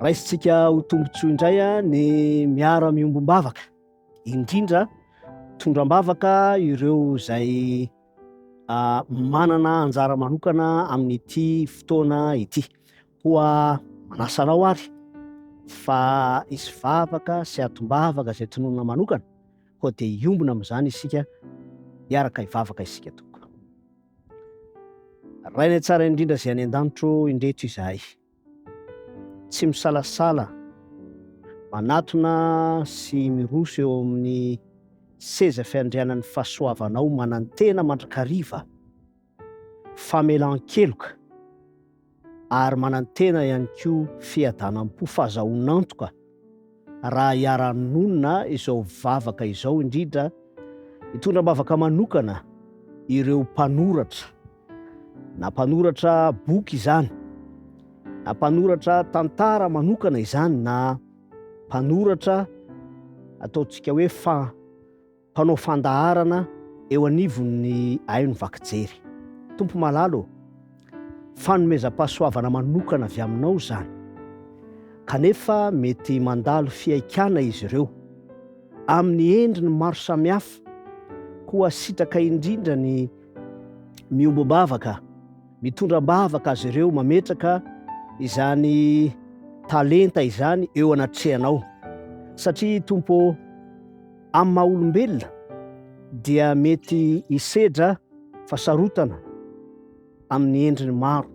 Raisitsika ho tombontsoa indray ny miara miombom-bavaka, indrindra tondram-bavaka ireo izay manana anjara manokana amin'ity fotoana ity. Koa manasanao ary fa isy vavaka sy atom-bavaka izay tononona manokana, koa dia hiombona amin'izany isika, hiaraka hivavaka isika tokoa. Rainy tsara indrindra izay any an-danitro indreto izahay, tsy misalasala, manatona sy miroso eo amin'ny seza fiandrianan'ny fahasoavanao, manantena mandrakariva, famelan-keloka, ary manantena ihany koa fiadanam-po, fahazahoan'antoka raha hiara-nonina izao vavaka izao, indrindra hitondram-bavaka manokana ireo mpanoratra, na mpanoratra boky izany, na mpanoratra tantara manokana izany, na mpanoratra ataontsika hoe mpanao fandaharana eo anivon'ny haino vakijery. Tompo malalo, fanomezam-pahasoavana manokana avy aminao zany, kanefa mety mandalo fiaikana izy ireo amin'ny endriny maro samihafa. Koa sitraka indrindra ny miombom-bavaka, mitondram-bavaka azy ireo, mametraka izany talenta izany eo anatrehanao, satria tompo amin'ny maha olombelona dia mety hisedra fasarotana amin'ny endriny maro,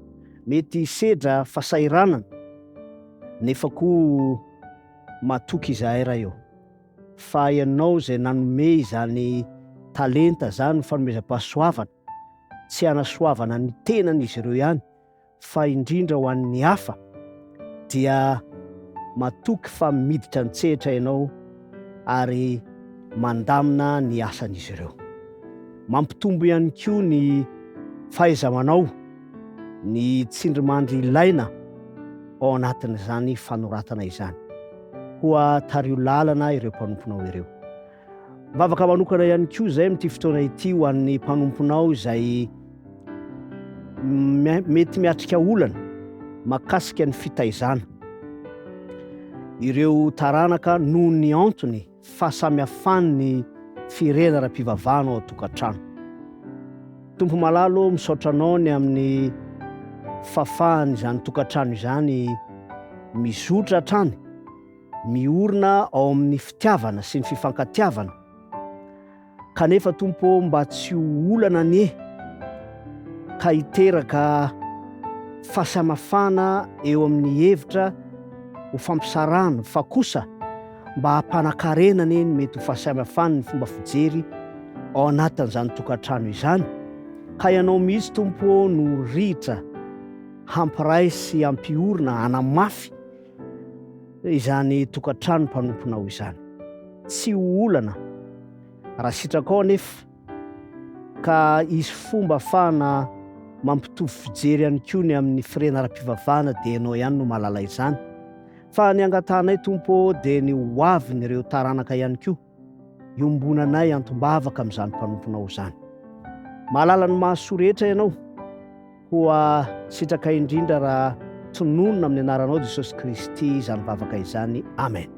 mety hisedra fasairanana, nefa koa matoky izahay raha eo fa ianao izay nanome izany talenta zany, fanomezam-pahasoavana, tsy hanasoavana ny tenan'izy ireo ihany fa indrindra ho an'ny hafa, dia matoky fa miditra an-tsehatra ianao ary mandamina ny asan'izy ireo. Mampitombo ihany koa ny fahaiza-manao, ny tsindrimandry ilaina ao anatin'izany fanoratana izany. Koa tario lalana ireo mpanomponao ireo. Vavaka manokana ihany koa izay amin'ity fotoana ity ho an'ny mpanomponao izay mety miatrika olana makasika ny fitaizana. Ireo taranaka noho ny antony fahasamihafany firena ara-pivavahana ao an-tokantrano. Tompo malalo, misaotra anao ny amin'ny fahafahany izany tokantrano izany mizotra hatrany, miorina ao amin'ny fitiavana sy ny fifankatiavana, kanefa tompo mba tsy ho olana anie ka hiteraka fahasamihafana eo amin'ny hevitra ho fampisarana, fa kosa mba hampanakarena anie mety ho fahasamihafana ny fomba fijery ao anatin'izany tokantrano izany. Ka ianao mihitsy tompo no ritra hampiray sy hampiorina, hanamafy izany tokantrano mpanomponao izany. Tsy ho olana raha sitrakao anefa ka isy fomba ahafahana mampitovy fijery ihany koa ny amin'ny firena ara-pivavahana, dia ianao ihany no mahalala izany. Fa ny angatanay tompo dia ny hoaviny ireo taranaka ihany koa, iombonanay antom-bavaka amin'izany mpanomponao izany. Mahalala ny mahasoa rehetra ianao, koa sitraka indrindra raha tononona amin'ny anaranao Jesosy Kristy izany vavaka izany. Amen.